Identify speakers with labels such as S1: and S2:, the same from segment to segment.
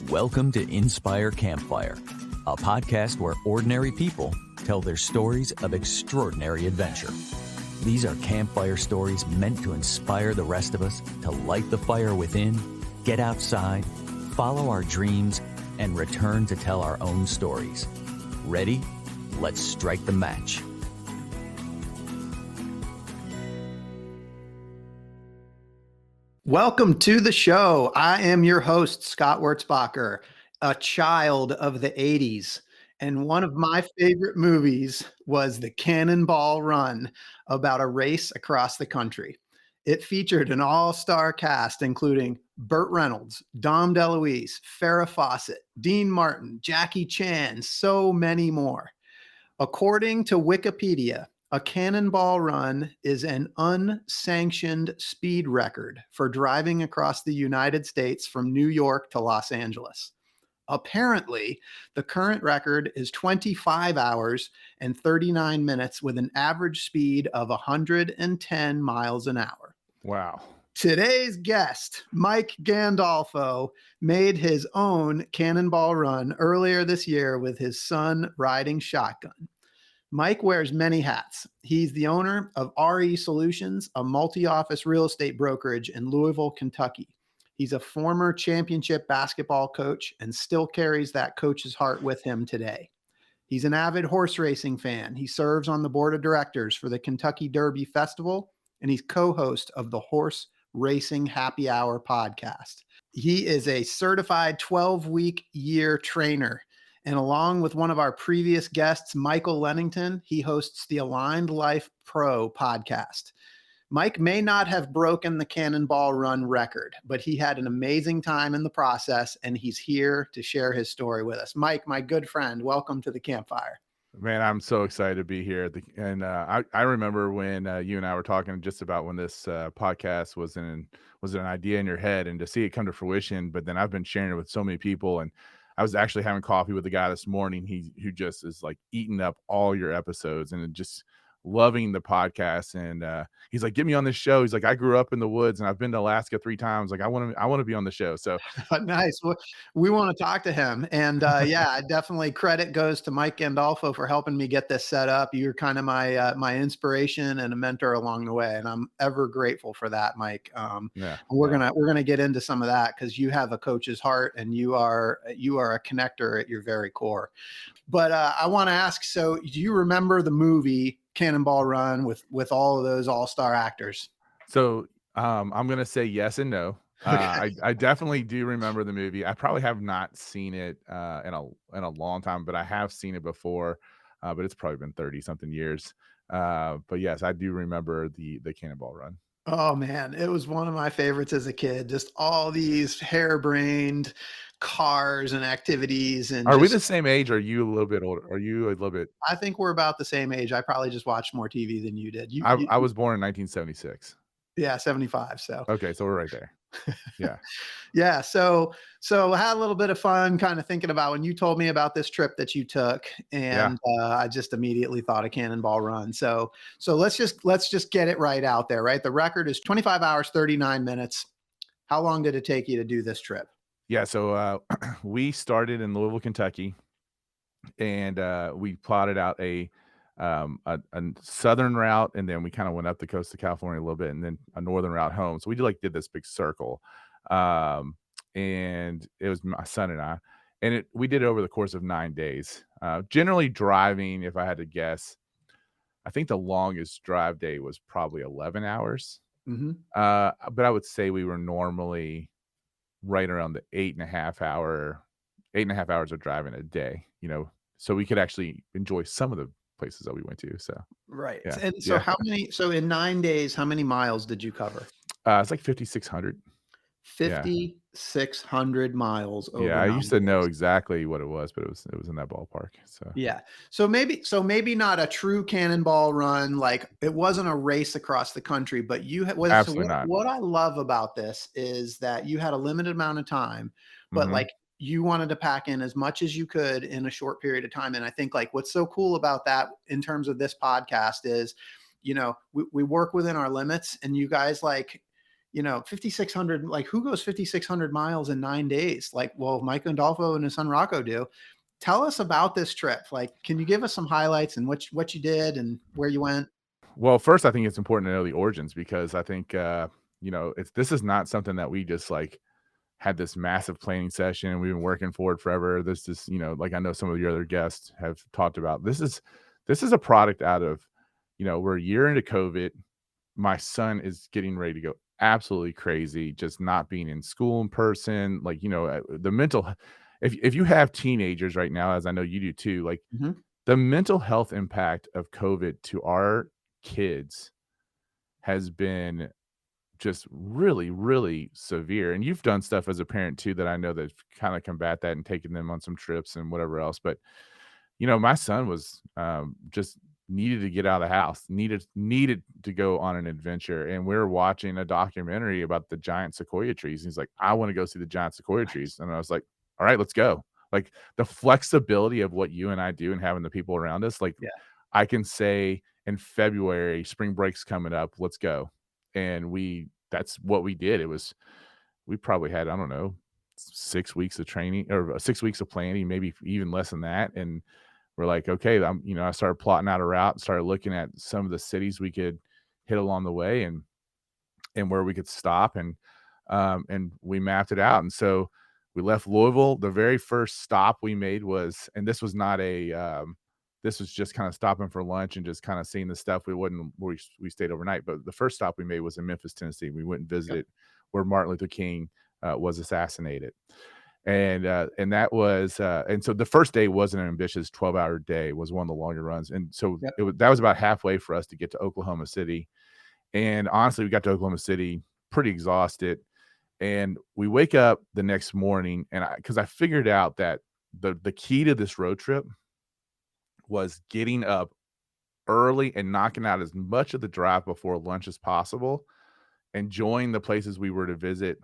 S1: Welcome to Inspire Campfire, a podcast where ordinary people tell their stories of extraordinary adventure. These are campfire stories meant to inspire the rest of us to light the fire within, get outside, follow our dreams, and return to tell our own stories. Ready? Let's strike the match.
S2: Welcome to the show. I am your host, Scott Wurzbacher, a child of the 80s. And one of my favorite movies was the Cannonball Run, about a race across the country. It featured an all-star cast, including Burt Reynolds, Dom DeLuise, Farrah Fawcett, Dean Martin, Jackie Chan, so many more. According to Wikipedia, a Cannonball Run is an unsanctioned speed record for driving across the United States from New York to Los Angeles. Apparently, the current record is 25 hours and 39 minutes with an average speed of 110 miles an hour.
S3: Wow.
S2: Today's guest, Mike Gandolfo, made his own Cannonball Run earlier this year with his son riding shotgun. Mike wears many hats. He's the owner of RE Solutions, a multi-office real estate brokerage in Louisville, Kentucky. He's a former championship basketball coach and still carries that coach's heart with him today. He's an avid horse racing fan. He serves on the board of directors for the Kentucky Derby Festival, and he's co-host of the Horse Racing Happy Hour podcast. He is a certified 12-week year trainer. And along with one of our previous guests, Michael Lennington, he hosts the Aligned Life Pro podcast. Mike may not have broken the Cannonball Run record, but he had an amazing time in the process, and he's here to share his story with us. Mike, my good friend, welcome to the campfire.
S3: Man, I'm so excited to be here. I remember when you and I were talking just about when this podcast was an idea in your head, and to see it come to fruition. But then I've been sharing it with so many people, and I was actually having coffee with a guy this morning. Who just is like eating up all your episodes and just loving the podcast. And he's like, get me on this show. He's like, I grew up in the woods and I've been to Alaska 3 times. Like, I want to be on the show. So
S2: nice. Well, we want to talk to him. And yeah, definitely credit goes to Mike Gandolfo for helping me get this set up. You're kind of my inspiration and a mentor along the way. And I'm ever grateful for that, Mike. We're going to get into some of that because you have a coach's heart and you are a connector at your very core. But I want to ask, so do you remember the movie Cannonball Run with all of those all-star actors?
S3: So I'm going to say yes and no. I definitely do remember the movie. I probably have not seen it in a long time, but I have seen it before. But it's probably been 30 something years. But yes, I do remember the Cannonball Run.
S2: Oh man, it was one of my favorites as a kid. Just all these harebrained cars and activities. And
S3: are we the same age? Or are you a little bit older? Are you a little bit?
S2: I think we're about the same age. I probably just watched more TV than you did.
S3: I was born in 1976.
S2: Yeah, 75. So
S3: okay, so we're right there. Yeah.
S2: Yeah. So I had a little bit of fun kind of thinking about when you told me about this trip that you took, and I just immediately thought of Cannonball Run. So let's just get it right out there, right? The record is 25 hours, 39 minutes. How long did it take you to do this trip?
S3: Yeah. So we started in Louisville, Kentucky, and we plotted out a southern route, and then we kind of went up the coast of California a little bit, and then a northern route home. So we did this big circle, and it was my son and I, and we did it over the course of 9 days. Generally driving, if I had to guess, I think the longest drive day was probably 11 hours.
S2: Mm-hmm.
S3: But I would say we were normally right around the 8.5 hours of driving a day, so we could actually enjoy some of the places that we went to. So
S2: right.
S3: Yeah.
S2: And so in 9 days, how many miles did you cover?
S3: It's like 5,600.
S2: 5,600 miles over.
S3: Yeah, I used to know exactly what it was, but it was in that ballpark. So
S2: yeah. So maybe not a true Cannonball Run, like it wasn't a race across the country, but
S3: Absolutely not.
S2: What I love about this is that you had a limited amount of time, but
S3: Mhm.
S2: like you wanted to pack in as much as you could in a short period of time. And I think like what's so cool about that in terms of this podcast is, we work within our limits, and you guys like 5,600, like who goes 5,600 miles in 9 days? Like, well, Mike Gandolfo and his son Rocco do. Tell us about this trip. Like, can you give us some highlights and what you did and where you went?
S3: Well, first, I think it's important to know the origins because I think, this is not something that we just like had this massive planning session and we've been working for it forever. This is, like I know some of your other guests have talked about. This is a product out of, we're a year into COVID. My son is getting ready to go absolutely crazy, just not being in school in person. Like, the mental, if you have teenagers right now, as I know you do too, like
S2: Mhm.
S3: the mental health impact of COVID to our kids has been just really, really severe. And you've done stuff as a parent too that I know that kind of combat that and taking them on some trips and whatever else. But my son was just needed to get out of the house, needed to go on an adventure. And we were watching a documentary about the giant sequoia trees. And he's like, I want to go see the giant sequoia trees. And I was like, all right, let's go. Like the flexibility of what you and I do and having the people around us, like
S2: Yeah.
S3: I can say in February, spring break's coming up, let's go. And that's what we did. We probably had, I don't know, 6 weeks of training or 6 weeks of planning, maybe even less than that. And we're like, okay, I started plotting out a route, started looking at some of the cities we could hit along the way and where we could stop. And we mapped it out. And so we left Louisville. The very first stop we made was, and this was not this was just kind of stopping for lunch and just kind of seeing the stuff. We stayed overnight, but the first stop we made was in Memphis, Tennessee. We went and visited where Martin Luther King was assassinated. And that was and so the first day wasn't an ambitious 12-hour day. It was one of the longer runs. And so
S2: Yep.
S3: that was about halfway for us to get to Oklahoma City. And honestly, we got to Oklahoma City pretty exhausted. And we wake up the next morning and because I figured out that the key to this road trip was getting up early and knocking out as much of the drive before lunch as possible, enjoying the places we were to visit,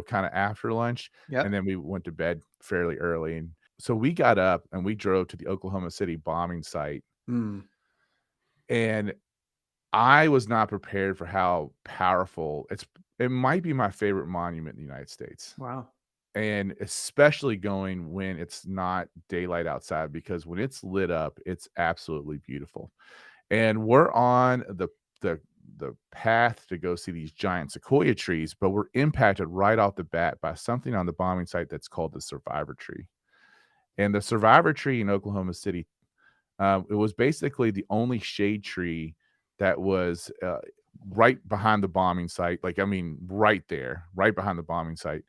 S3: kind of after lunch.
S2: Yep.
S3: And then we went to bed fairly early. And so we got up and we drove to the Oklahoma City bombing site.
S2: Mm.
S3: And I was not prepared for how powerful it might be my favorite monument in the United States.
S2: Wow.
S3: And especially going when it's not daylight outside, because when it's lit up, it's absolutely beautiful. And we're on the path to go see these giant sequoia trees, but we're impacted right off the bat by something on the bombing site that's called the survivor tree. And the survivor tree in Oklahoma City, it was basically the only shade tree that was right behind the bombing site. Like, I mean, right there, right behind the bombing site.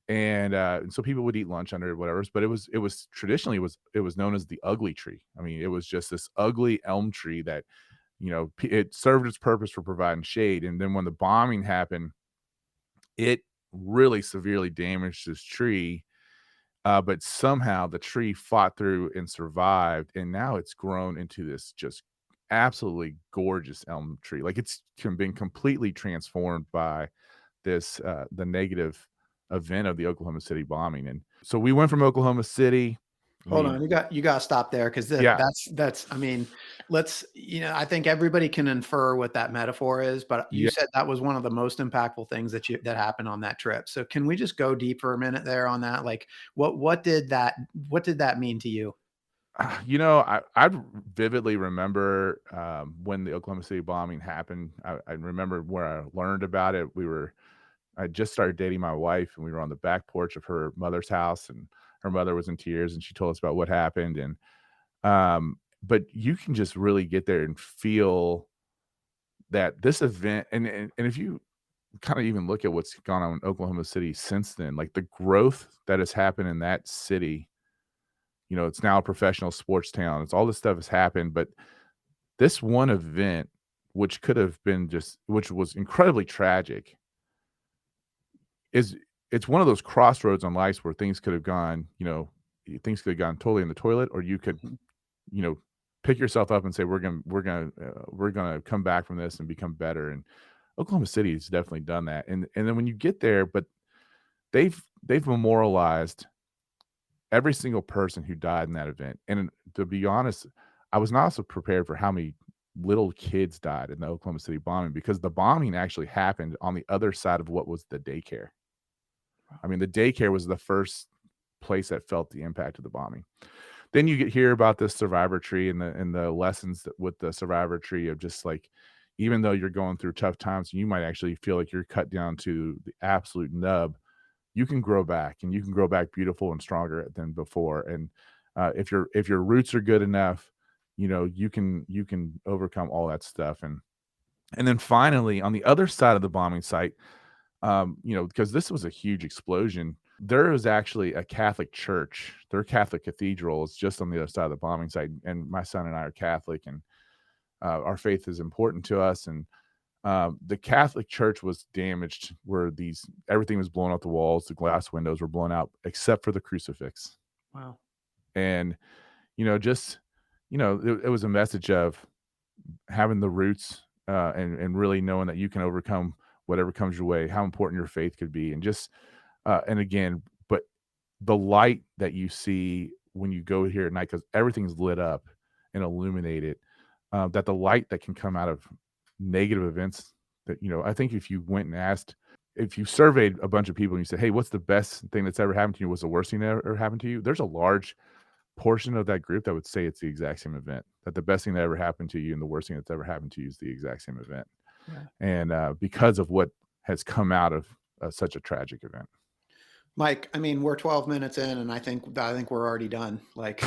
S3: And so people would eat lunch under it, whatever. But it was traditionally it was known as the ugly tree. I mean, it was just this ugly elm tree that, it served its purpose for providing shade. And then when the bombing happened, it really severely damaged this tree. But somehow the tree fought through and survived, and now it's grown into this just absolutely gorgeous elm tree. Like it's been completely transformed by the negative event of the Oklahoma City bombing. And so we went from Oklahoma City.
S2: Hold on, you got to stop there because
S3: Yeah.
S2: that's. I mean, I think everybody can infer what that metaphor is, but you
S3: Yeah.
S2: said that was one of the most impactful things that happened on that trip. So can we just go deep for a minute there on that? Like, what did that mean to you?
S3: I vividly remember when the Oklahoma City bombing happened. I remember where I learned about it. I just started dating my wife, and we were on the back porch of her mother's house, and her mother was in tears, and she told us about what happened. And but you can just really get there and feel that this event, and if you kind of even look at what's gone on in Oklahoma City since then, like the growth that has happened in that city. It's now a professional sports town. It's all this stuff has happened, but this one event, which could have been which was incredibly tragic, it's one of those crossroads on life where things could have gone, things could have gone totally in the toilet, or you could, you know, pick yourself up and say, we're gonna come back from this and become better. And Oklahoma City has definitely done that. And then when you get there, but they've memorialized every single person who died in that event. And to be honest, I was not so prepared for how many little kids died in the Oklahoma City bombing, because the bombing actually happened on the other side of what was the daycare. I mean, the daycare was the first place that felt the impact of the bombing. Then you hear about this survivor tree and the lessons with the survivor tree of just like, even though you're going through tough times, you might actually feel like you're cut down to the absolute nub. You can grow back, and you can grow back beautiful and stronger than before. And if your roots are good enough, you can overcome all that stuff. And then finally, on the other side of the bombing site, because this was a huge explosion, there was actually a Catholic church. Their Catholic cathedral is just on the other side of the bombing site. And my son and I are Catholic, and our faith is important to us. And the Catholic church was damaged, where everything was blown out the walls. The glass windows were blown out except for the crucifix.
S2: Wow.
S3: And, it was a message of having the roots and really knowing that you can overcome whatever comes your way, how important your faith could be. And just, and again, but the light that you see when you go here at night, because everything's lit up and illuminated, that the light that can come out of negative events that, I think if you went and if you surveyed a bunch of people and you said, hey, what's the best thing that's ever happened to you? What's the worst thing that ever happened to you? There's a large portion of that group that would say it's the exact same event, that the best thing that ever happened to you and the worst thing that's ever happened to you is the exact same event. Yeah. And because of what has come out of such a tragic event.
S2: Mike, I mean, we're 12 minutes in, and I think we're already done. Like,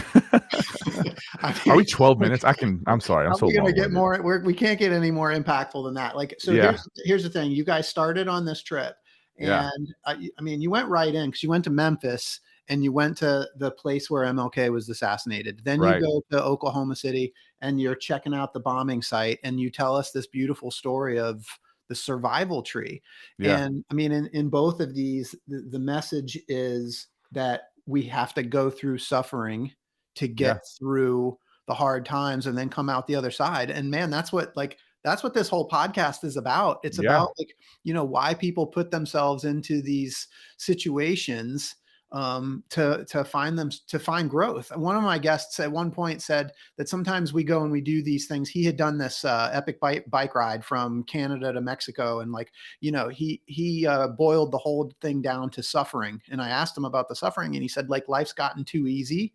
S3: are we 12 minutes? I'm sorry. I'm so
S2: going to get more. We can't get any more impactful than that. Like, so
S3: yeah.
S2: Here's the thing. You guys started on this trip, and I mean, you went right in, because you went to Memphis and you went to the place where MLK was assassinated. Then you go to Oklahoma City and you're checking out the bombing site, and you tell us this beautiful story of the survival tree. Yeah. And I mean, in both of these, the message is that we have to go through suffering to get through the hard times and then come out the other side. And man, that's what this whole podcast is about. It's about, like, why people put themselves into these situations to find growth. One of my guests at one point said that sometimes we go and we do these things. He had done this epic bike ride from Canada to Mexico, and he boiled the whole thing down to suffering. And I asked him about the suffering, and he said, like, life's gotten too easy,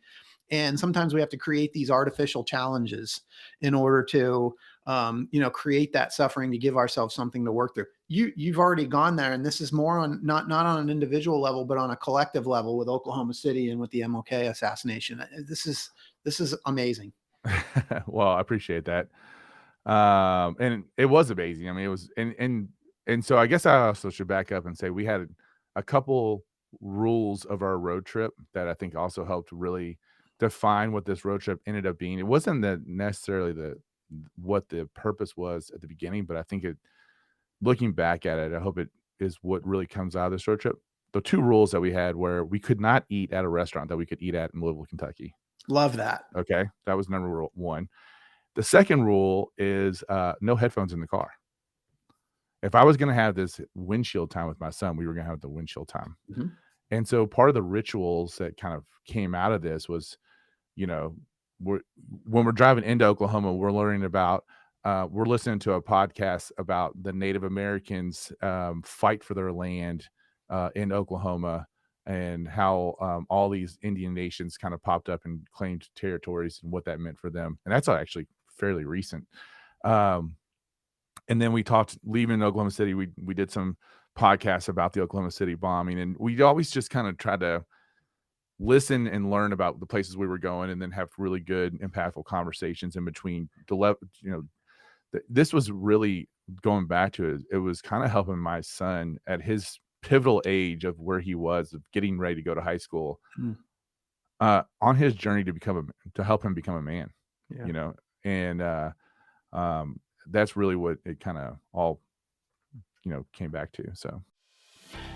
S2: and sometimes we have to create these artificial challenges in order to create that suffering, to give ourselves something to work through. You've already gone there, and this is more on not on an individual level, but on a collective level with Oklahoma City and with the MLK assassination. This is amazing.
S3: Well, I appreciate that. And it was amazing. I mean, it was, and so I guess I also should back up and say we had a couple rules of our road trip that I think also helped really define what this road trip ended up being. It wasn't necessarily what the purpose was at the beginning, but I think looking back at it, I hope it is what really comes out of this road trip. The two rules that we had were we could not eat at a restaurant that we could eat at in Louisville, Kentucky.
S2: Love that.
S3: Okay. That was number one. The second rule is no headphones in the car. If I was going to have this windshield time with my son, we were going to have the windshield time. Mm-hmm. And so part of the rituals that kind of came out of this was, when we're driving into Oklahoma, we're learning about, we're listening to a podcast about the Native Americans fight for their land in Oklahoma, and how all these Indian nations kind of popped up and claimed territories and what that meant for them. And that's actually fairly recent. And then we talked, leaving Oklahoma City, we did some podcasts about the Oklahoma City bombing, and we always just kind of tried to listen and learn about the places we were going, and then have really good, impactful conversations in between. This was really going back to it. It was kind of helping my son at his pivotal age of where he was, of getting ready to go to high school, on his journey to help him become a man. Yeah. And that's really what it kind of all, came back to. So.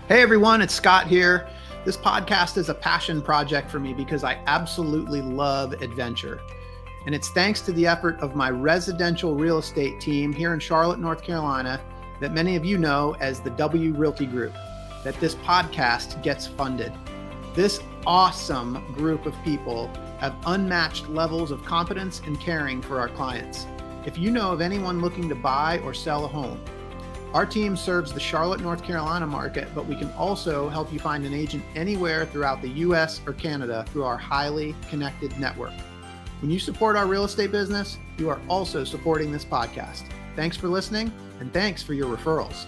S2: Hey everyone, it's Scott here. This podcast is a passion project for me because I absolutely love adventure. And it's thanks to the effort of my residential real estate team here in Charlotte, North Carolina, that many of you know as the W Realty Group, that this podcast gets funded. This awesome group of people have unmatched levels of competence and caring for our clients. If you know of anyone looking to buy or sell a home, our team serves the Charlotte, North Carolina market, but we can also help you find an agent anywhere throughout the US or Canada through our highly connected network. When you support our real estate business, you are also supporting this podcast. Thanks for listening, and thanks for your referrals.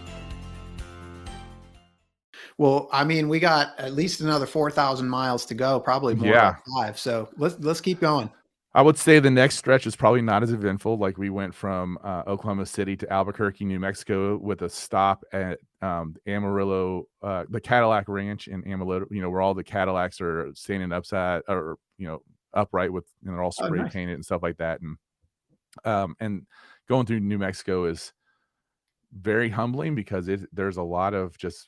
S2: Well, I mean, we got at least another 4,000 miles to go, probably more
S3: Yeah.
S2: like 5. So let's keep going.
S3: I would say the next stretch is probably not as eventful. Like we went from Oklahoma City to Albuquerque, New Mexico, with a stop at Amarillo, the Cadillac Ranch in Amarillo. Where all the Cadillacs are standing upside or upright with, they're all spray
S2: nice.
S3: painted and stuff like that. And going through New Mexico is very humbling because there's a lot of just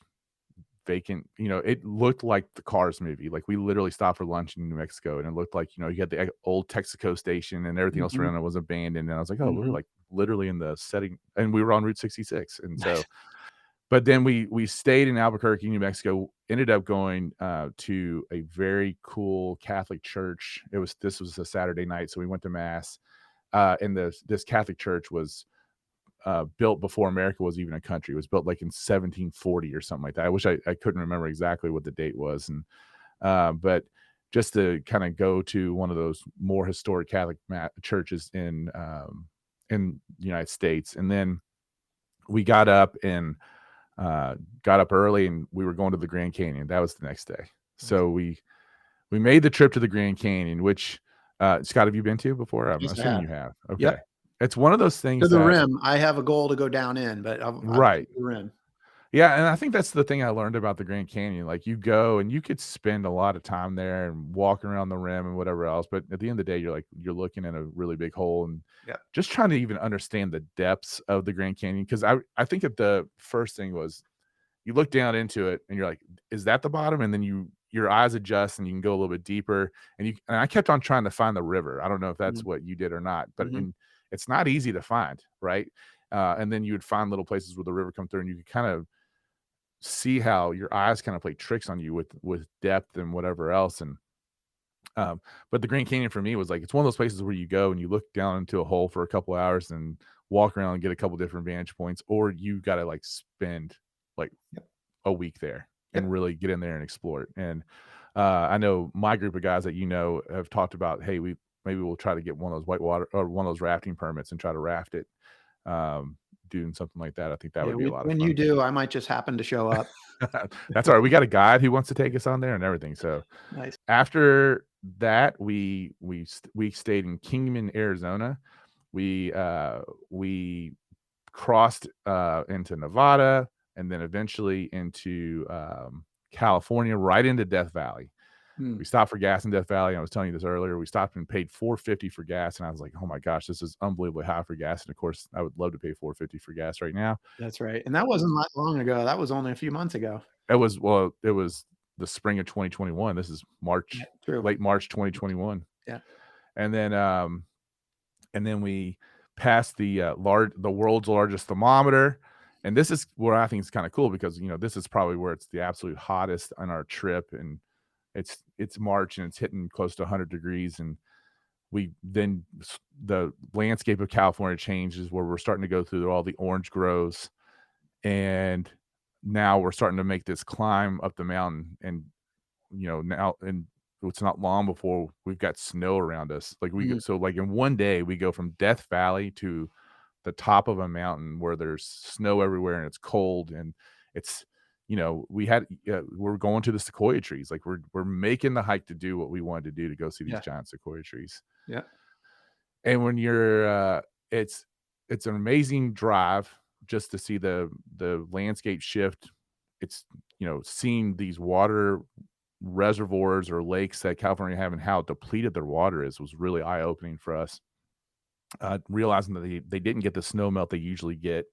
S3: vacant. It looked like the Cars movie. Like we literally stopped for lunch in New Mexico, and it looked like you had the old Texaco station, and everything else around it was abandoned. And I was like, oh, we're like literally in the setting, and we were on Route 66. And so, but then we stayed in Albuquerque, New Mexico. Ended up going to a very cool Catholic church. This was a Saturday night, so we went to mass. And this Catholic church was built before America was even a country. It was built like in 1740 or something like that. I wish I couldn't remember exactly what the date was. And but just to kind of go to one of those more historic Catholic churches in the United States. And then we got up early, and we were going to the Grand Canyon. That was the next day. So we made the trip to the Grand Canyon, which Scott, have you been to before? I'm assuming you have. Okay.
S2: Yep.
S3: It's one of those things
S2: to the rim. I have a goal to go down in, but
S3: right.
S2: The rim.
S3: Yeah, and I think that's the thing I learned about the Grand Canyon. Like you go and you could spend a lot of time there and walking around the rim and whatever else, but at the end of the day, you're looking at a really big hole, and just trying to even understand the depths of the Grand Canyon. Because I think that the first thing was you look down into it and you're like, is that the bottom? And then your eyes adjust and you can go a little bit deeper. And I kept on trying to find the river. I don't know if that's what you did or not, but it's not easy to find, right? And then you would find little places where the river come through, and you could kind of see how your eyes kind of play tricks on you with depth and whatever else. And but the Grand Canyon for me was like, it's one of those places where you go and you look down into a hole for a couple hours and walk around and get a couple different vantage points, or you got to like spend like a week there and really get in there and explore it. And I know my group of guys that have talked about, hey, maybe we'll try to get one of those whitewater or one of those rafting permits and try to raft it. Doing something like that, I think that would be a lot of fun.
S2: When you do, I might just happen to show up.
S3: That's all right. We got a guide who wants to take us on there and everything. So
S2: nice.
S3: After that, we stayed in Kingman, Arizona. We crossed into Nevada, and then eventually into California, right into Death Valley. We stopped for gas in Death Valley. I was telling you this earlier. We stopped and paid $4.50 for gas, and I was like, "Oh my gosh, this is unbelievably high for gas." And of course, I would love to pay $4.50 for gas right now.
S2: That's right, and that wasn't that long ago. That was only a few months ago.
S3: It was the spring of 2021. This is March, late March 2021.
S2: Yeah,
S3: and then we passed the world's largest thermometer. And this is where I think it's kind of cool because this is probably where it's the absolute hottest on our trip, and it's March and it's hitting close to 100 degrees. And the landscape of California changes where we're starting to go through all the orange groves, and now we're starting to make this climb up the mountain. And now, and it's not long before we've got snow around us. Like so like in one day we go from Death Valley to the top of a mountain where there's snow everywhere and it's cold, and it's we're going to the sequoia trees. Like we're making the hike to do what we wanted to do, to go see these giant sequoia trees.
S2: Yeah.
S3: And when you're it's an amazing drive just to see the landscape shift. It's seeing these water reservoirs or lakes that California have and how depleted their water was really eye-opening for us. Realizing that they didn't get the snow melt they usually get.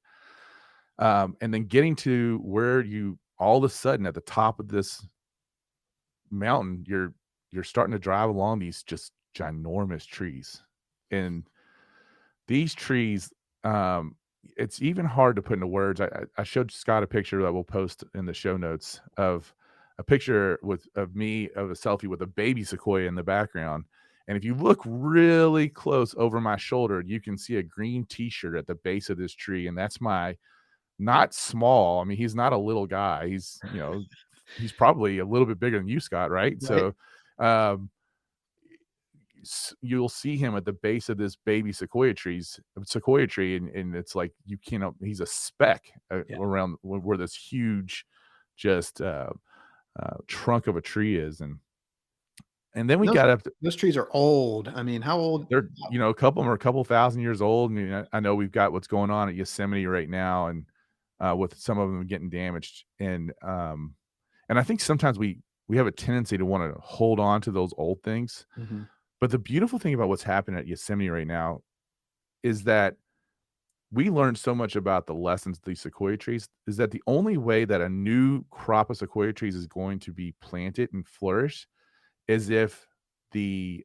S3: And then getting to where you all of a sudden at the top of this mountain, you're starting to drive along these just ginormous trees. And these trees, it's even hard to put into words. I showed Scott a picture that we'll post in the show notes of a picture of me of a selfie with a baby sequoia in the background. And if you look really close over my shoulder, you can see a green t-shirt at the base of this tree. And that's my not small. I mean, he's not a little guy. He's probably a little bit bigger than you, Scott, right?
S2: Right.
S3: So you'll see him at the base of this baby sequoia tree, and it's like you cannot. He's a speck around where this huge, just trunk of a tree is, and then we got up.
S2: Those trees are old. I mean, how old?
S3: They're a couple of them are a couple thousand years old, and I know we've got what's going on at Yosemite right now, and with some of them getting damaged, and I think sometimes we have a tendency to want to hold on to those old things.
S2: Mm-hmm.
S3: But the beautiful thing about what's happening at Yosemite right now is that we learned so much about the lessons of these sequoia trees, is that the only way that a new crop of sequoia trees is going to be planted and flourish is if they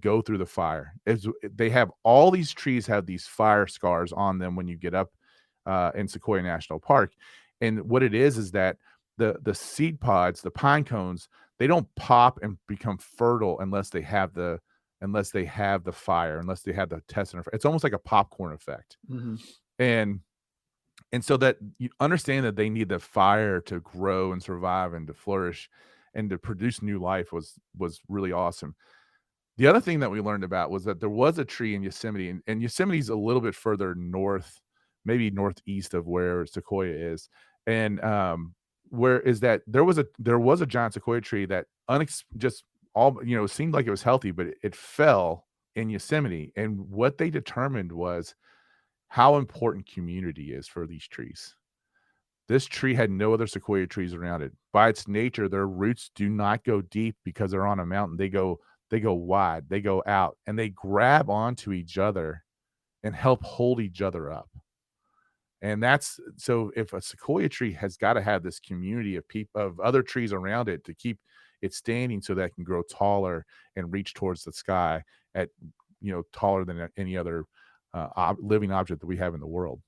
S3: go through the fire. They have all these trees have these fire scars on them when you get up in Sequoia National Park. And what it is that the seed pods, the pine cones, they don't pop and become fertile unless they have the fire, unless they have the test. It's almost like a popcorn effect.
S2: Mm-hmm.
S3: And so that you understand that they need the fire to grow and survive and to flourish and to produce new life was really awesome. The other thing that we learned about was that there was a tree in Yosemite, and Yosemite's a little bit further north, maybe northeast of where Sequoia is. And where is that there was a giant sequoia tree that seemed like it was healthy, but it fell in Yosemite. And what they determined was how important community is for these trees. This tree had no other sequoia trees around it. By its nature, their roots do not go deep because they're on a mountain. They go wide, they go out, and they grab onto each other and help hold each other up. And that's so if a sequoia tree has got to have this community of other trees around it to keep it standing so that it can grow taller and reach towards the sky at, taller than any other living object that we have in the world.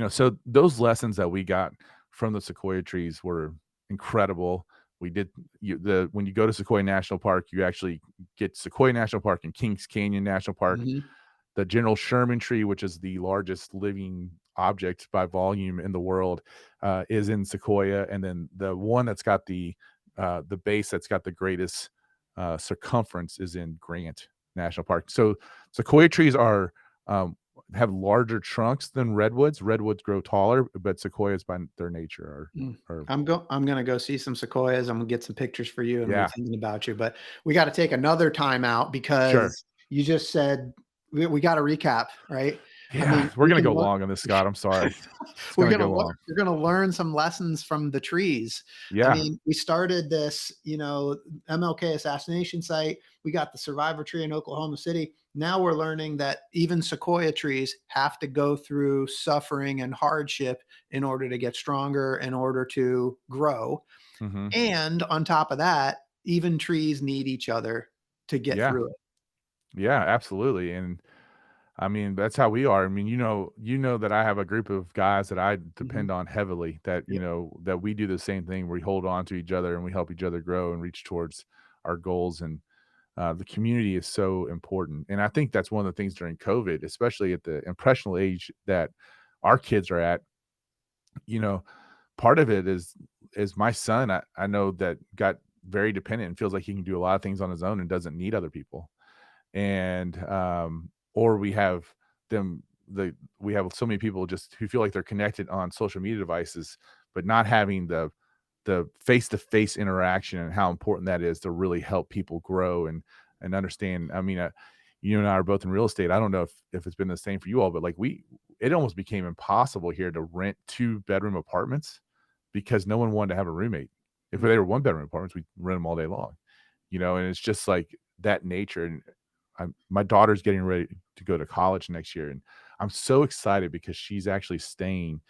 S3: So those lessons that we got from the sequoia trees were incredible. We did when you go to Sequoia National Park, you actually get Sequoia National Park and Kings Canyon National Park.
S2: Mm-hmm.
S3: The General Sherman tree, which is the largest living object by volume in the world, is in Sequoia, and then the one that's got the base that's got the greatest circumference is in Grant National Park. So sequoia trees have larger trunks than redwoods. Redwoods grow taller, but sequoias by their nature are.
S2: I'm gonna go see some sequoias. I'm gonna get some pictures for you and
S3: Yeah.
S2: be thinking about you. But we got to take another time out because
S3: Sure.
S2: you just said we got to recap, right?
S3: Yeah, we're gonna go long on this, Scott. I'm sorry.
S2: We're gonna learn some lessons from the trees.
S3: Yeah.
S2: I mean, we started this, MLK assassination site. We got the survivor tree in Oklahoma City. Now we're learning that even sequoia trees have to go through suffering and hardship in order to get stronger, in order to grow.
S3: Mm-hmm.
S2: And on top of that, even trees need each other to get through it.
S3: Yeah, absolutely. And I mean, that's how we are. I mean, that I have a group of guys that I depend on heavily that, that we do the same thing. We hold on to each other and we help each other grow and reach towards our goals. And the community is so important. And I think that's one of the things during COVID, especially at the impressionable age that our kids are at, part of it is my son. I know that got very dependent and feels like he can do a lot of things on his own and doesn't need other people. And, or we have so many people just who feel like they're connected on social media devices, but not having the face-to-face interaction and how important that is to really help people grow and understand. I mean, you and I are both in real estate. I don't know if it's been the same for you all, but like it almost became impossible here to rent 2-bedroom apartments because no one wanted to have a roommate. If they were 1-bedroom apartments, we rent them all day long, and it's just like that nature. And my daughter's getting ready to go to college next year, and I'm so excited because she's actually staying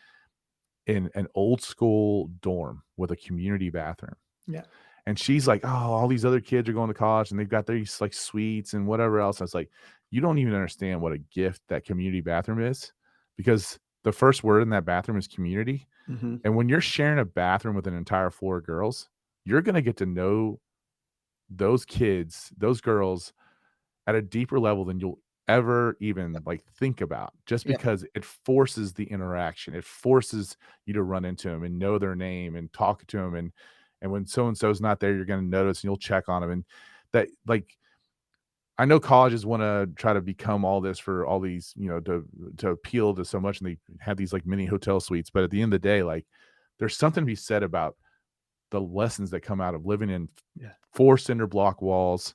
S3: in an old school dorm with a community bathroom.
S2: Yeah.
S3: And she's like, oh, all these other kids are going to college and they've got these like suites and whatever else. I was like, you don't even understand what a gift that community bathroom is, because the first word in that bathroom is community.
S2: Mm-hmm.
S3: And when you're sharing a bathroom with an entire floor of girls, you're going to get to know those kids, those girls, at a deeper level than you'll ever even like think about, just
S2: Yeah.
S3: because it forces the interaction. It forces you to run into them and know their name and talk to them. And when so and so's not there, you're going to notice and you'll check on them. And that, like, I know colleges want to try to become all this for all these, to appeal to so much, and they have these like mini hotel suites. But at the end of the day, like, there's something to be said about the lessons that come out of living in
S2: Yeah.
S3: 4 cinder block walls,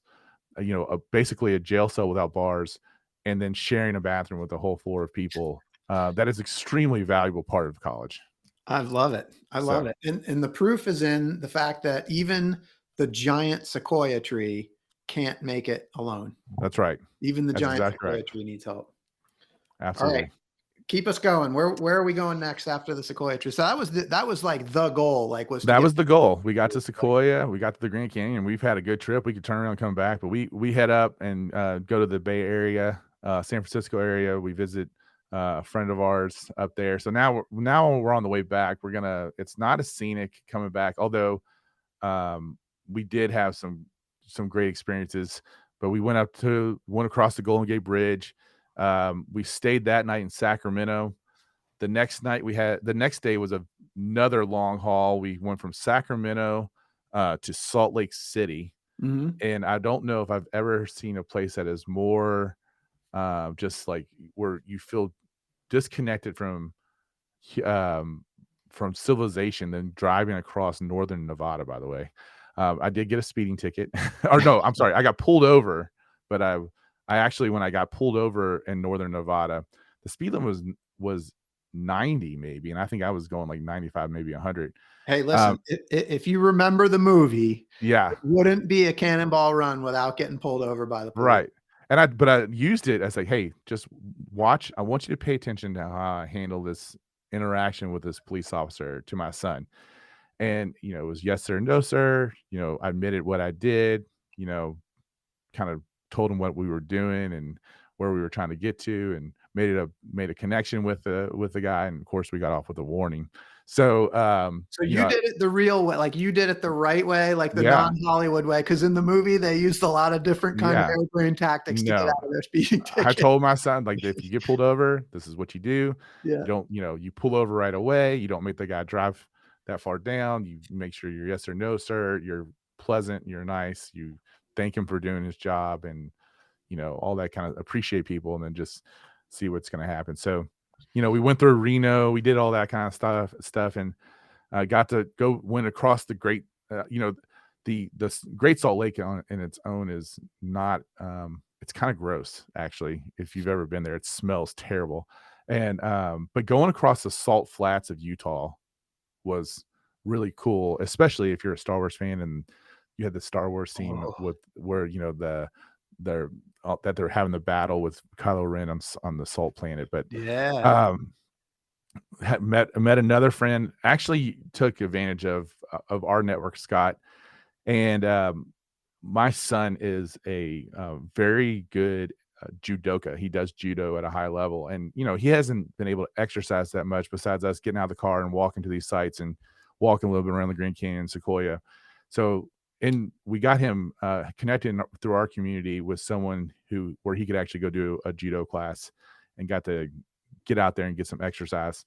S3: basically a jail cell without bars, and then sharing a bathroom with a whole floor of people. That is extremely valuable part of college.
S2: I love it. I love
S3: So
S2: it. And the proof is in the fact that even the giant sequoia tree can't make it alone.
S3: that's right.
S2: Even the
S3: That's
S2: giant
S3: exactly
S2: sequoia
S3: right.
S2: tree needs help. All
S3: Absolutely.
S2: right. Keep us going. Where are we going next after the sequoia tree? So that was like the goal, like was to
S3: That
S2: get
S3: was the goal. We got to Sequoia, we got to the Grand Canyon. We've had a good trip. We could turn around and come back, but we head up and go to the Bay Area, San Francisco area. We visit a friend of ours up there. So now we're on the way back. It's not as scenic coming back, although we did have some great experiences. But we went across the Golden Gate Bridge. We stayed that night in Sacramento. The next day was another long haul. We went from Sacramento to Salt Lake City.
S2: Mm-hmm.
S3: And I don't know if I've ever seen a place that is more just like where you feel disconnected from civilization than driving across northern Nevada, by the way. I did get a speeding ticket. Or no, I'm sorry. I got pulled over, but I actually, when I got pulled over in northern Nevada, the speed limit was 90 maybe, and I think I was going like 95, maybe 100.
S2: Hey, listen, if you remember the movie,
S3: Yeah,
S2: it wouldn't be a Cannonball Run without getting pulled over by the police.
S3: right. But I used it as like, hey, just watch. I want you to pay attention to how I handle this interaction with this police officer to my son. And it was yes sir, no sir. I admitted what I did. Kind of told him what we were doing and where we were trying to get to, and made a connection with the guy. And of course, we got off with a warning. So,
S2: so you did it the real way, like you did it the right way, like the non-Hollywood way. Because in the movie, they used a lot of different kind of airplane tactics to get out of their speeding ticket.
S3: I told my son, like, if you get pulled over, this is what you do.
S2: Yeah.
S3: You don't, you pull over right away. You don't make the guy drive that far down. You make sure you're yes or no, sir. You're pleasant. You're nice. You thank him for doing his job, and all that kind of appreciate people, and then just see what's going to happen. So, we went through Reno. We did all that kind of stuff, and got to went across the great, the Great Salt Lake in its own is not. It's kind of gross, actually. If you've ever been there, it smells terrible. And but going across the salt flats of Utah was really cool, especially if you're a Star Wars fan and you had the Star Wars scene with where that they're having the battle with Kylo Ren on the Salt Planet. But met another friend, actually took advantage of our network, Scott, and my son is a very good judoka. He does judo at a high level, and he hasn't been able to exercise that much besides us getting out of the car and walking to these sites and walking a little bit around the Grand Canyon, Sequoia. So, and we got him connected through our community with someone where he could actually go do a judo class, and got to get out there and get some exercise.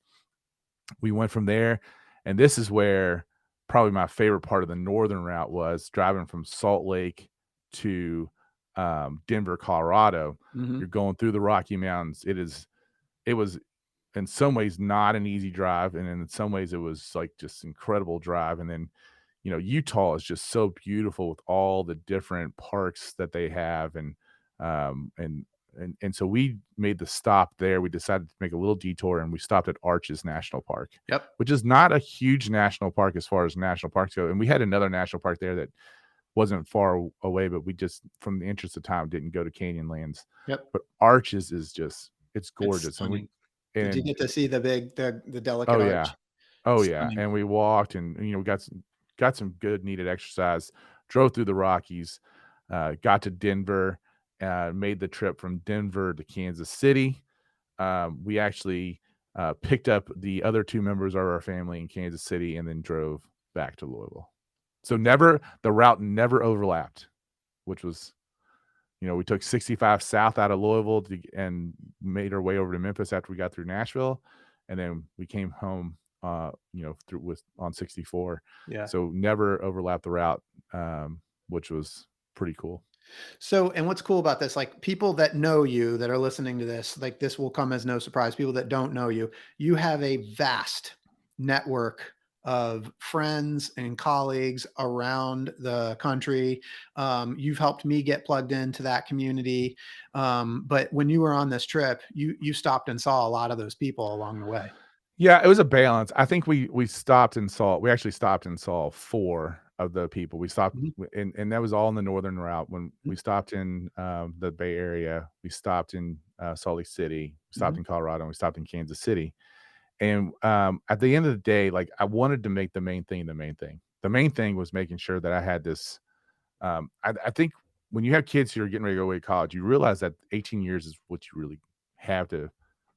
S3: We went from there, and this is where probably my favorite part of the northern route was driving from Salt Lake to Denver, Colorado.
S2: Mm-hmm.
S3: You're going through the Rocky Mountains. It was in some ways not an easy drive, and in some ways it was like just incredible drive. And then Utah is just so beautiful with all the different parks that they have, and so we made the stop there. We decided to make a little detour, and we stopped at Arches National Park, which is not a huge national park as far as national parks go. And we had another national park there that wasn't far away, but we just, from the interest of time, didn't go to Canyonlands.
S2: But
S3: Arches is just, it's gorgeous.
S2: And did you get to see the delicate arch?
S3: Oh yeah. And we walked, and we got some good needed exercise, drove through the Rockies, got to Denver, made the trip from Denver to Kansas City. We actually picked up the other 2 members of our family in Kansas City, and then drove back to Louisville. So the route never overlapped, which was we took 65 south out of Louisville and made our way over to Memphis after we got through Nashville, and then we came home, on 64.
S2: Yeah.
S3: So never overlapped the route, which was pretty cool.
S2: So, and what's cool about this, like people that know you that are listening to this, like this will come as no surprise. People that don't know you, you have a vast network of friends and colleagues around the country. You've helped me get plugged into that community. But when you were on this trip, you stopped and saw a lot of those people along the way.
S3: Yeah, it was a balance. I think we stopped and saw we actually stopped and saw 4 of the people. We stopped
S2: Mhm,
S3: and that was all in the northern route. When
S2: mhm,
S3: we stopped in, the Bay Area, we stopped in, Salt Lake City, we stopped
S2: mhm.
S3: in Colorado, and we stopped in Kansas City. And, at the end of the day, like, I wanted to make the main thing the main thing. The main thing was making sure that I had this, I think when you have kids who are getting ready to go away to college, you realize that 18 years is what you really have to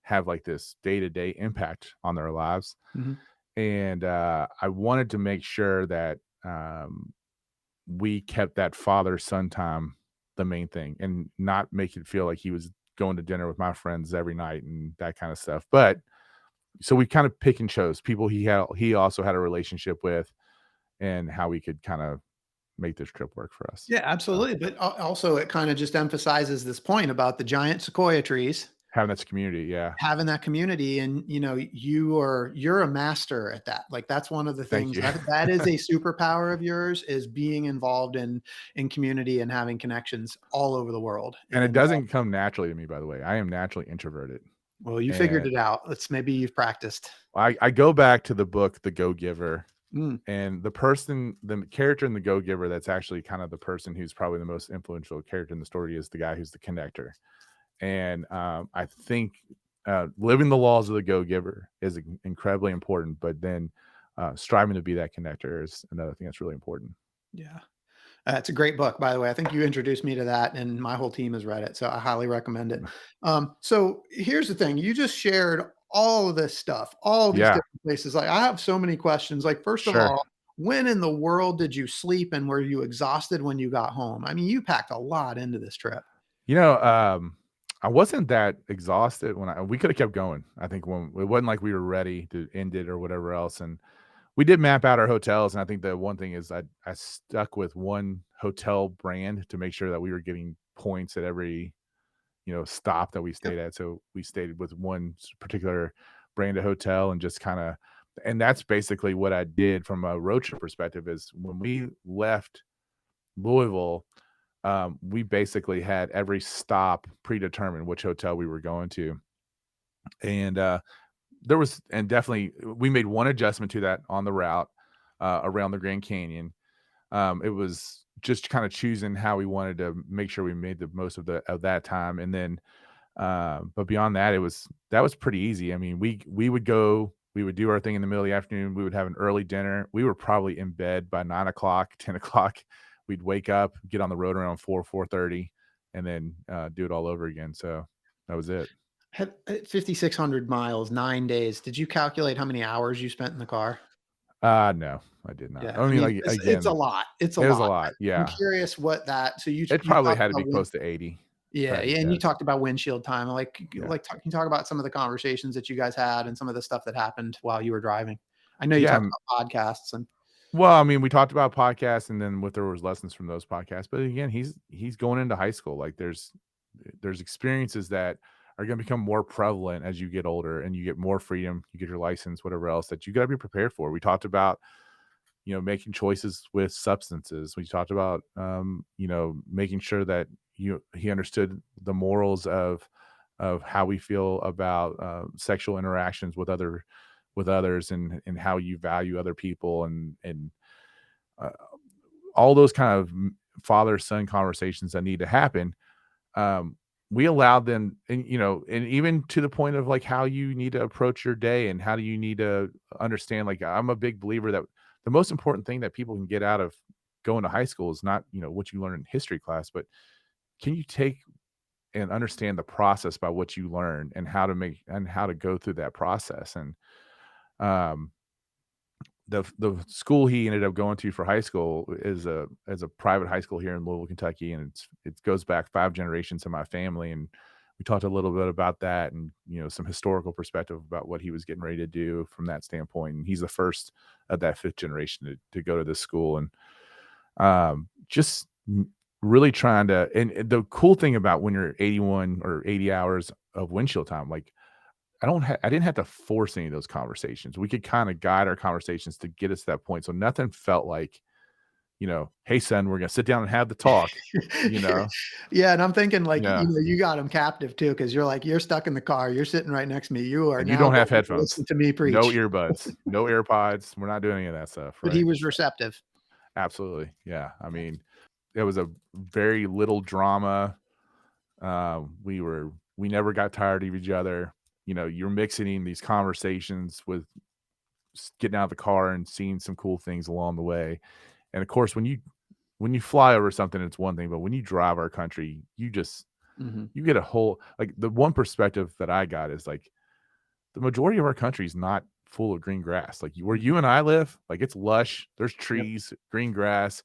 S3: have, like, this day-to-day impact on their lives.
S2: Mhm.
S3: And, I wanted to make sure that, we kept that father-son time the main thing and not make it feel like he was going to dinner with my friends every night and that kinda stuff. But so we kind of pick and chose people he also had a relationship with and how we could kind of make this trip work for us.
S2: Yeah,
S3: So,
S2: absolutely. But also, it kind of just emphasizes this point about the giant sequoia trees
S3: having this community, yeah.
S2: having that community. And you're a master at that. Like that's one of the
S3: Thank
S2: things
S3: you.
S2: that is a superpower of yours, is being involved in community and having connections all over the world.
S3: And it
S2: And
S3: doesn't come naturally to me, by the way. I am naturally introverted.
S2: well, you figured
S3: And
S2: it out. Let's maybe you've practiced.
S3: I go back to the book, The Go-Giver,
S2: Mm,
S3: and the character in The Go-Giver that's actually kind of the person who's probably the most influential character in the story is the guy who's the connector. And, I think, living the laws of the go-giver is incredibly important, but then, striving to be that connector is another thing that's really important.
S2: yeah. It's a great book, by the way. I think you introduced me to that, and my whole team has read it, so I highly recommend it. So here's the thing: you just shared all of this stuff, all these
S3: Yeah,
S2: different places. Like, I have so many questions. Like, first of
S3: sure.
S2: all, when in the world did you sleep, and were you exhausted when you got home? I mean, you packed a lot into this trip.
S3: You know, I wasn't that exhausted when we coulda kept going. I think when it wasn't like we were ready to end it or whatever else, and we did map out our hotels, and I think the one thing is I stuck with one hotel brand to make sure that we were getting points at every stop that we
S2: Yep.
S3: stayed at. So we stayed with one particular brand of hotel and just kind of, and that's basically what I did from a road trip perspective is when we left Louisville, we basically had every stop predetermined which hotel we were going to. And and definitely we made one adjustment to that on the route around the Grand Canyon. It was just kind of choosing how we wanted to make sure we made the most of that time. And then but beyond that, that was pretty easy. I mean, we would do our thing in the middle of the afternoon. We would have an early dinner. We were probably in bed by 9 o'clock, 10 o'clock. We'd wake up, get on the road around 4:30, and then do it all over again. So that was it.
S2: 5,600 miles, 9 days. Did you calculate how many hours you spent in the car?
S3: No, I did not.
S2: Yeah,
S3: I
S2: I
S3: mean,
S2: mean,
S3: like
S2: it's a
S3: again,
S2: lot. It's a
S3: it was a
S2: lot.
S3: lot.
S2: I'm
S3: Yeah,
S2: curious what that. So
S3: it
S2: you
S3: probably
S2: talked
S3: had to
S2: about
S3: be close to 80, if I
S2: yeah,
S3: had to
S2: yeah, and you
S3: guess.
S2: talked about windshield time.
S3: Yeah,
S2: Can you talk about some of the conversations that you guys had and some of the stuff that happened while you were driving? I know you
S3: yeah.
S2: talked about podcasts and
S3: Well, I mean, we talked about podcasts and then what there was lessons from those podcasts. But again, he's going into high school. Like there's experiences that are going to become more prevalent as you get older and you get more freedom, you get your license, whatever else that you got to be prepared for. We talked about, making choices with substances. We talked about, making sure that he understood the morals of how we feel about sexual interactions with others and how you value other people and uh, all those kind of father son conversations that need to happen. um, we allowed them and even to the point of like how you need to approach your day and how do you need to understand, like I'm a big believer that the most important thing that people can get out of going to high school is not what you learn in history class, but can you take and understand the process by what you learn and how to go through that process. And um the school he ended up going to for high school is a private high school here in Louisville, Kentucky, and it goes back 5 generations in my family, and we talked a little bit about that, and some historical perspective about what he was getting ready to do from that standpoint. And he's the first of that 5th generation to go to this school, and just really trying to. And the cool thing about when you're 81 or 80 hours of windshield time, like I didn't have to force any of those conversations. We could kind of guide our conversations to get us to that point. So nothing felt like, hey son, we're gonna sit down and have the talk.
S2: Yeah, and I'm thinking like,
S3: Yeah.
S2: you got him captive too, because you're stuck in the car. You're sitting right next to me. You are
S3: And
S2: now
S3: you don't have
S2: going to
S3: headphones.
S2: listen to me preach.
S3: No earbuds, no AirPods. We're not doing any of that stuff.
S2: But
S3: Right?
S2: he was receptive.
S3: Absolutely. Yeah. I mean, it was a very little drama. We never got tired of each other. You're mixing these conversations with getting out of the car and seeing some cool things along the way. And of course, when you fly over something, it's one thing, but when you drive our country, you just you get a whole, like, the one perspective that I got is like the majority of our country is not full of green grass. Like where you and I live, like it's lush. There's trees, green grass.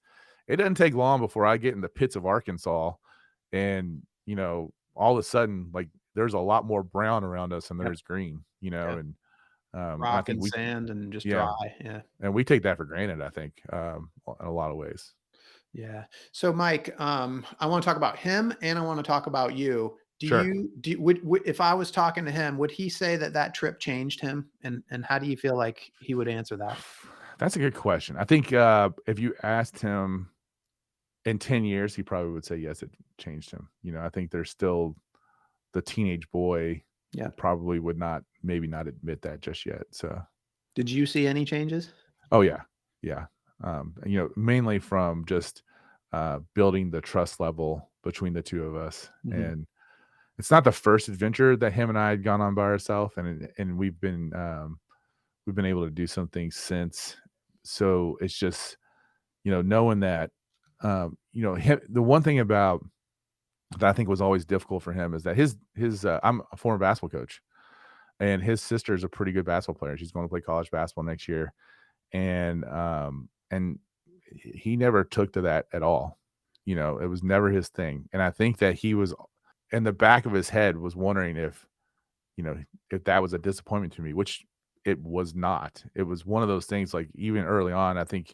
S3: It doesn't take long before I get in the pits of Arkansas, and all of a sudden, like there's a lot more brown around us than there's green. And I
S2: Rock
S3: think
S2: and sand and just
S3: yeah,
S2: dry. Yeah.
S3: and we take that for granted, I think, in a lot of ways.
S2: Yeah. So Mike, I want to talk about him and I want to talk about you.
S3: Sure.
S2: Would if I was talking to him, would he say that trip changed him? And how do you feel like he would answer that?
S3: That's a good question. I think if you asked him in 10 years, he probably would say yes, it changed him. I think there's still the teenage boy.
S2: Yeah.
S3: Probably would maybe not admit that just yet. So
S2: did you see any changes?
S3: Oh yeah. Yeah. Mainly from just building the trust level between the two of us. And it's not the first adventure that him and I had gone on by ourselves, and we've been able to do some things since. So it's just, knowing that, him, the one thing about that I think was always difficult for him is that his I'm a former basketball coach, and his sister is a pretty good basketball player. She's going to play college basketball next year. And he never took to that at all. It was never his thing. And I think that he was in the back of his head was wondering if that was a disappointment to me, which it was not. It was one of those things, like even early on, I think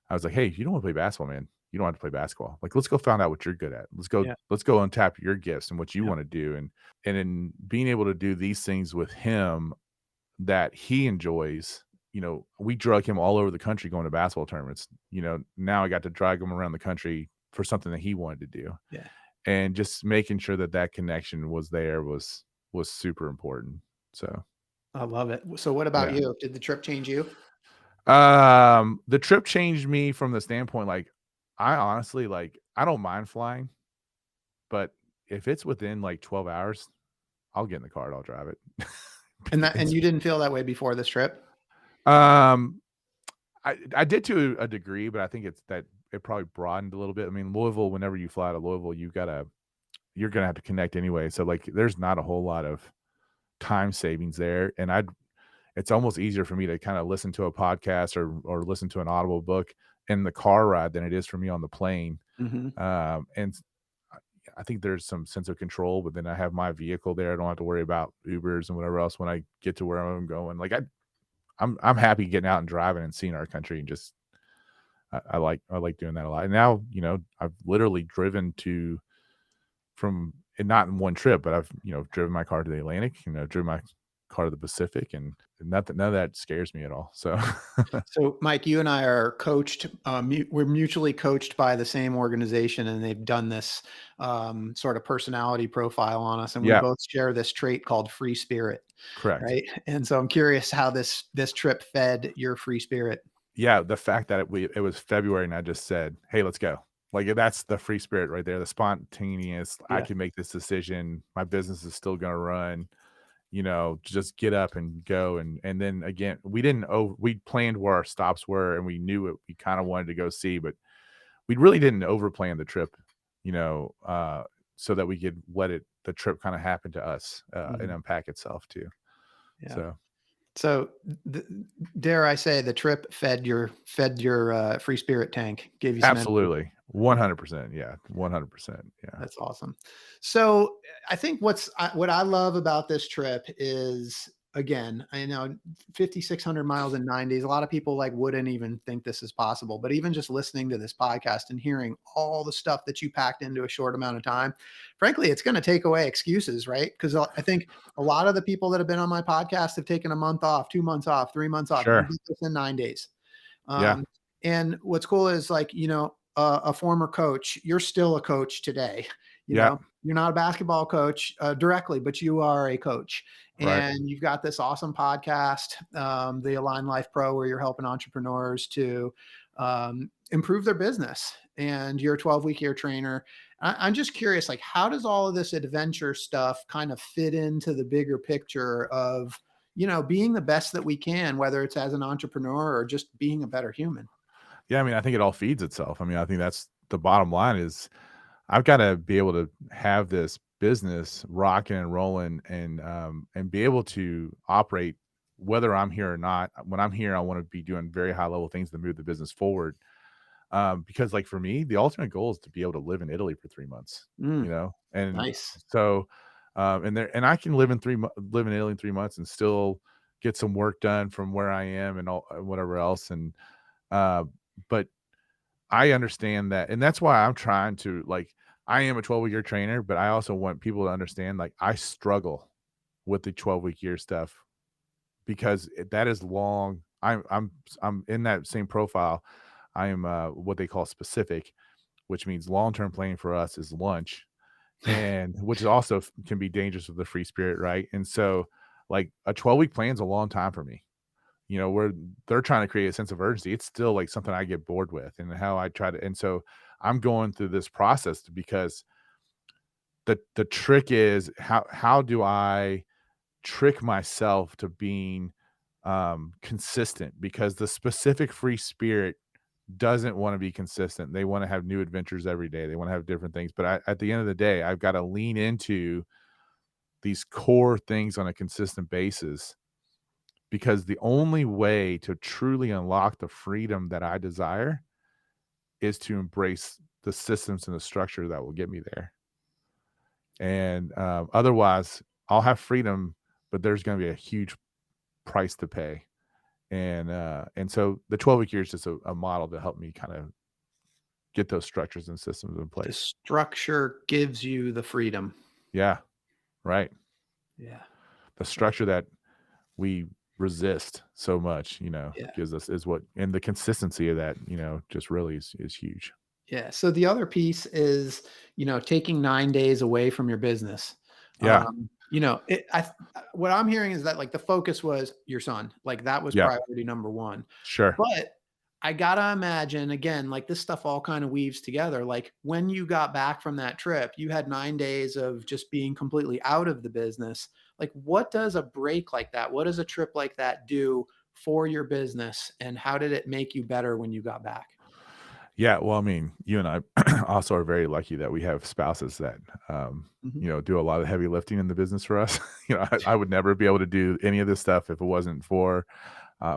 S3: I was like, hey, you don't want to play basketball, man. You don't have to play basketball. Like, let's go find out what you're good at. Let's go untap your gifts and what you want to do. And in being able to do these things with him that he enjoys, we drug him all over the country going to basketball tournaments. Now I got to drag him around the country for something that he wanted to do.
S2: Yeah.
S3: And just making sure that connection was there was super important. So
S2: I love it. So what about you? Did the trip change you?
S3: The trip changed me from the standpoint, like, I honestly, like, I don't mind flying, but if it's within like 12 hours, I'll get in the car and I'll drive it.
S2: And you didn't feel that way before this trip?
S3: I did to a degree, but I think it's that it probably broadened a little bit. I mean, Louisville, whenever you fly to Louisville, you're gonna have to connect anyway. So like, there's not a whole lot of time savings there, and it's almost easier for me to kind of listen to a podcast or listen to an Audible book in the car ride than it is for me on the plane. And I think there's some sense of control, but then I have my vehicle there. I don't have to worry about Ubers and whatever else when I get to where I'm going. Like I'm happy getting out and driving and seeing our country, and just I like doing that a lot. And now, I've literally driven from, and not in one trip, but I've, driven my car to the Atlantic, driven my car to the Pacific, and none of that scares me at all. So,
S2: so Mike, you and I are coached. We're mutually coached by the same organization, and they've done this sort of personality profile on us, and we both share this trait called free spirit.
S3: Correct.
S2: Right. And so I'm curious how this trip fed your free spirit.
S3: Yeah, the fact that it was February and I just said, hey, let's go. Like, that's the free spirit right there, the spontaneous. I can make this decision. My business is still going to run. Just get up and go. And then again, we planned where our stops were, and we knew what we kind of wanted to go see, but we really didn't overplan the trip, so that we could let the trip kind of happen to us and unpack itself too.
S2: Yeah.
S3: So
S2: So, dare I say, the trip fed your free spirit tank, gave you some energy.
S3: Absolutely. 100%. Yeah. 100%. Yeah.
S2: That's awesome. So I think what I love about this trip is, again, I know 5,600 miles in 9 days. A lot of people like wouldn't even think this is possible, but even just listening to this podcast and hearing all the stuff that you packed into a short amount of time, frankly, it's going to take away excuses, right? Because I think a lot of the people that have been on my podcast have taken a month off, 2 months off, 3 months off. You
S3: Sure.
S2: did this in 9 days.
S3: Yeah.
S2: And what's cool is, like, a former coach, you're still a coach today.
S3: Yeah.
S2: You're not a basketball coach directly, but you are a coach.
S3: Right.
S2: And you've got this awesome podcast, the Align Life Pro, where you're helping entrepreneurs to improve their business. And you're a 12-week year trainer. I'm just curious, like, how does all of this adventure stuff kind of fit into the bigger picture of, being the best that we can, whether it's as an entrepreneur or just being a better human?
S3: Yeah. I mean, I think it all feeds itself. I mean, I think that's the bottom line is I've got to be able to have this business rocking and rolling and be able to operate whether I'm here or not. When I'm here, I want to be doing very high level things to move the business forward. Because like for me, the ultimate goal is to be able to live in Italy for 3 months,
S2: Mm,
S3: and
S2: nice.
S3: so, and I can live in live in Italy in 3 months and still get some work done from where I am and all whatever else. And, uh, but I understand that, and that's why I'm trying to like, I am a 12-week year trainer, but I also want people to understand, like, I struggle with the 12-week year stuff because that is long. I'm in that same profile. I am what they call specific, which means long-term planning for us is lunch, and which is also can be dangerous with the free spirit, right? And so, like, a 12-week plan is a long time for me. Where they're trying to create a sense of urgency, it's still like something I get bored with, and how I try to. And so, I'm going through this process because the trick is how do I trick myself to being consistent, because the specific free spirit doesn't want to be consistent. They want to have new adventures every day. They want to have different things. But at the end of the day, I've got to lean into these core things on a consistent basis, because the only way to truly unlock the freedom that I desire is to embrace the systems and the structure that will get me there. And otherwise, I'll have freedom, but there's going to be a huge price to pay. And so the 12-week year is just a model to help me kind of get those structures and systems in
S2: The
S3: place.
S2: structure gives you the freedom.
S3: Yeah, right.
S2: Yeah.
S3: The structure that we resist so much,
S2: Yeah.
S3: gives us is what, and the consistency of that, just really is huge.
S2: Yeah. So the other piece is, taking 9 days away from your business.
S3: Yeah,
S2: What I'm hearing is that, like, the focus was your son, like that was
S3: yeah,
S2: priority number one.
S3: sure.
S2: But I gotta imagine, again, like, this stuff all kind of weaves together. Like, when you got back from that trip, you had 9 days of just being completely out of the business. Like, what does a break like that? What does a trip like that do for your business? And how did it make you better when you got back?
S3: Yeah, well, I mean, you and I also are very lucky that we have spouses that,
S2: Mhm.
S3: do a lot of heavy lifting in the business for us. I would never be able to do any of this stuff if it wasn't for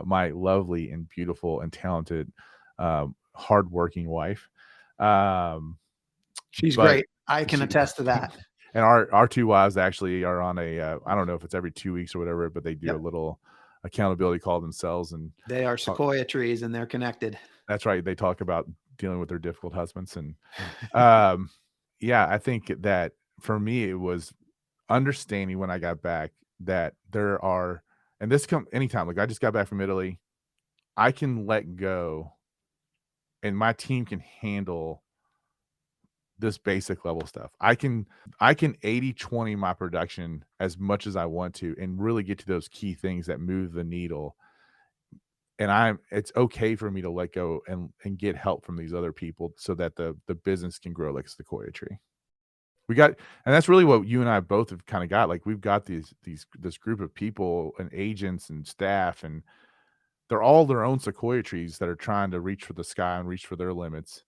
S3: my lovely and beautiful and talented, hardworking wife. Um,
S2: She's
S3: but
S2: great. I can
S3: she
S2: attest to that.
S3: and our two wives actually are on I don't know if it's every 2 weeks or whatever, but they do a
S2: Yep.
S3: little accountability call themselves and
S2: They are
S3: talk.
S2: sequoia trees and they're connected.
S3: That's right. They talk about dealing with their difficult husbands. And um, yeah, I think that for me, it was understanding when I got back that there are, and this come anytime, like I just got back from Italy, I can let go and my team can handle this basic level stuff. I can 80/20 my production as much as I want to and really get to those key things that move the needle. And it's okay for me to let go and get help from these other people so that the business can grow like a sequoia tree. We got, and that's really what you and I both have kind of got. Like we've got this group of people and agents and staff, and they're all their own sequoia trees that are trying to reach for the sky and reach for their limits.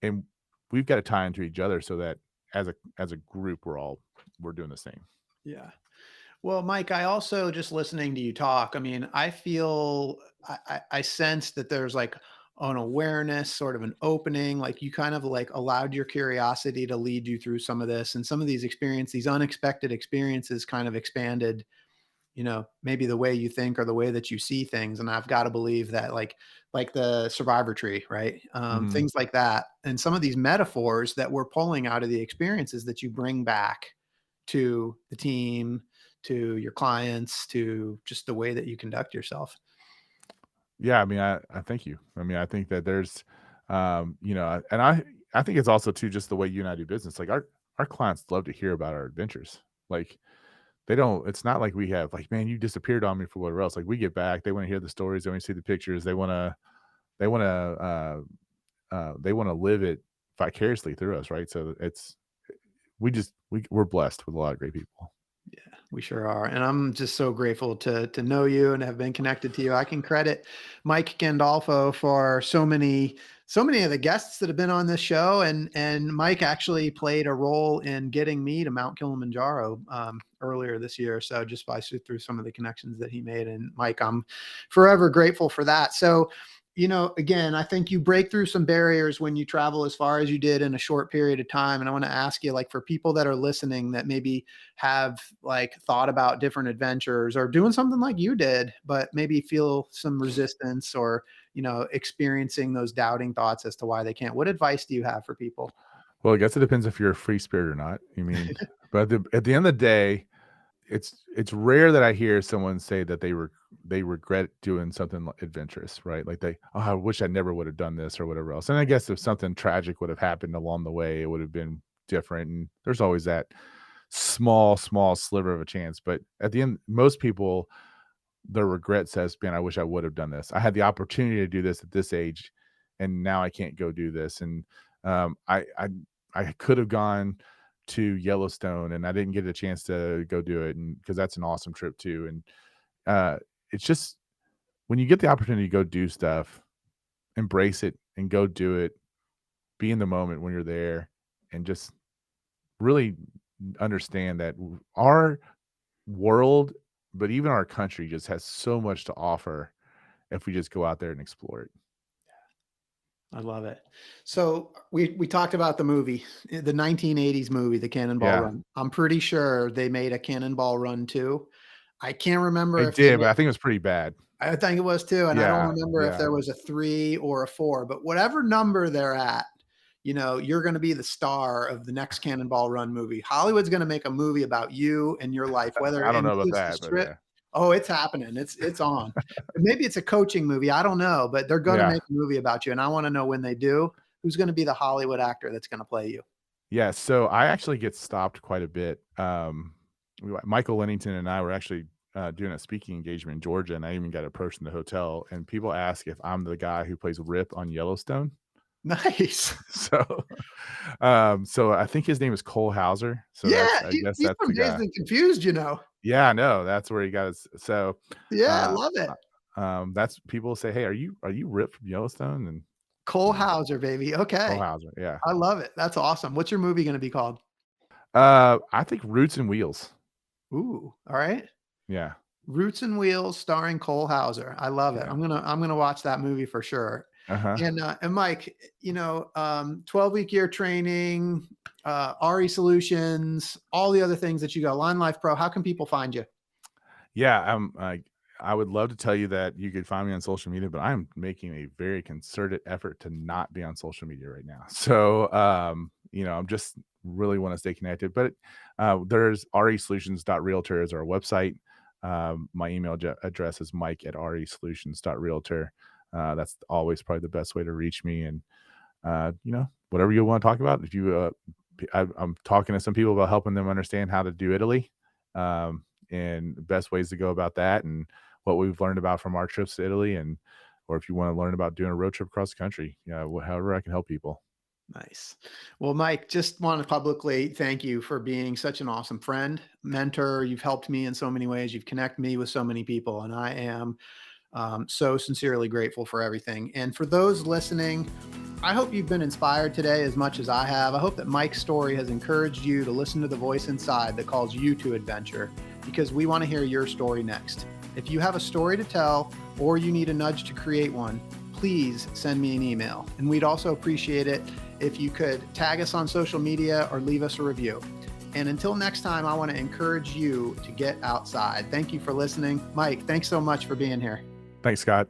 S3: And we've got to tie into each other so that as a group we're doing the same.
S2: Yeah. Well, Mike, I also just listening to you talk. I mean, I feel I sense that there's like an awareness, sort of an opening, like you kind of like allowed your curiosity to lead you through some of this, and some of these experiences, these unexpected experiences kind of expanded, maybe the way you think or the way that you see things. And I've got to believe that like the survivor tree, right?
S3: Mhm.
S2: Things like that. And some of these metaphors that we're pulling out of the experiences that you bring back to the team, to your clients, to just the way that you conduct yourself.
S3: Yeah, I mean, I thank you. I mean, I think that there's, and I think it's also too just the way you and I do business. Like our clients love to hear about our adventures. Like they don't. It's not like we have like, man, you disappeared on me for whatever else. Like we get back, they want to hear the stories, they want to see the pictures, they want to live it vicariously through us, right? So it's we're blessed with a lot of great people.
S2: We sure are. And I'm just so grateful to know you and have been connected to you. I can credit Mike Gandolfo for so many of the guests that have been on this show. And Mike actually played a role in getting me to Mount Kilimanjaro earlier this year. So just by through some of the connections that he made. And Mike, I'm forever grateful for that. So again, I think you break through some barriers when you travel as far as you did in a short period of time. And I want to ask you, like, for people that are listening that maybe have like thought about different adventures or doing something like you did, but maybe feel some resistance or, experiencing those doubting thoughts as to why they can't. What advice do you have for people?
S3: Well, I guess it depends if you're a free spirit or not. I mean, but at the end of the day, it's rare that I hear someone say that they regret doing something adventurous, right? Like oh, I wish I never would have done this or whatever else. And I guess if something tragic would have happened along the way, it would have been different. And there's always that small sliver of a chance. But at the end, most people, their regret says, "Man, I wish I would have done this. I had the opportunity to do this at this age, and now I can't go do this." And um, I I I could have gone to Yellowstone, and I didn't get a chance to go do it, and because that's an awesome trip too. And it's just when you get the opportunity to go do stuff, embrace it and go do it. Be in the moment when you're there, and just really understand that our world, but even our country, just has so much to offer if we just go out there and explore it.
S2: I love it. So we talked about the movie, the 1980s movie, the Cannonball
S3: Yeah,
S2: Run. I'm pretty sure they made a Cannonball Run too. I can't
S3: I
S2: remember if they
S3: did, but
S2: made,
S3: I think it was pretty bad.
S2: I think it was too, and I don't
S3: Yeah,
S2: remember if
S3: yeah.
S2: there was a 3 or a 4, but whatever number they're at, you're gonna be the star of the next Cannonball Run movie. Hollywood's gonna make a movie about you and your life, whether
S3: I
S2: it
S3: don't know about
S2: includes the
S3: that, but
S2: strip.
S3: yeah.
S2: Oh, it's happening. It's on. Maybe it's a coaching movie. I don't know, but they're gonna
S3: Yeah.
S2: make a movie about you, and I wanna know when they do, who's gonna be the Hollywood actor that's gonna play you.
S3: Yeah, so I actually get stopped quite a bit. Michael Lennington and I were actually, doing a speaking engagement in Georgia, and I even got approached in the hotel, and people ask if I'm the guy who plays Rip on Yellowstone.
S2: Nice.
S3: So, so I think his name is Cole Hauser, so
S2: Yeah,
S3: I guess
S2: he's
S3: that's
S2: from
S3: the
S2: Dazed
S3: guy.
S2: and Confused.
S3: Yeah, I know, that's where he got his
S2: Yeah, I
S3: uh,
S2: love it.
S3: that's people say, "Hey, are you Rip from Yellowstone?" And,
S2: Cole
S3: you know,
S2: Hauser, baby.
S3: Cole
S2: Okay.
S3: Hauser, yeah.
S2: I love it. That's awesome. What's your movie gonna be called?
S3: I think Roots and Wheels.
S2: Ooh, all right.
S3: Yeah,
S2: Roots and Wheels starring Cole Hauser. I love it.
S3: yeah.
S2: I'm gonna watch that movie for sure.
S3: Uh-huh.
S2: And Mike, 12-week year training, RE Solutions, all the other things that you got, Line Life Pro. How can people find you?
S3: Yeah, I would love to tell you that you could find me on social media, but I'm making a very concerted effort to not be on social media right now. So, I'm just really want to stay connected. But there's resolutions.realtor is our website. My email address is mike@resolutions.realtor. That's always probably the best way to reach me. And whatever you want to talk about. If you, I'm talking to some people about helping them understand how to do Italy, and the best ways to go about that, and what we've learned about from our trips to Italy, and or if you want to learn about doing a road trip across the country, however I can help people.
S2: Nice. Well, Mike, just want to publicly thank you for being such an awesome friend, mentor. You've helped me in so many ways. You've connected me with so many people, and I am so sincerely grateful for everything. And for those listening, I hope you've been inspired today as much as I have. I hope that Mike's story has encouraged you to listen to the voice inside that calls you to adventure because we want to hear your story next. If you have a story to tell or you need a nudge to create one, please send me an email. And we'd also appreciate it if you could tag us on social media or leave us a review. And until next time, I want to encourage you to get outside. Thank you for listening. Mike, thanks so much for being here.
S3: Thanks, Scott.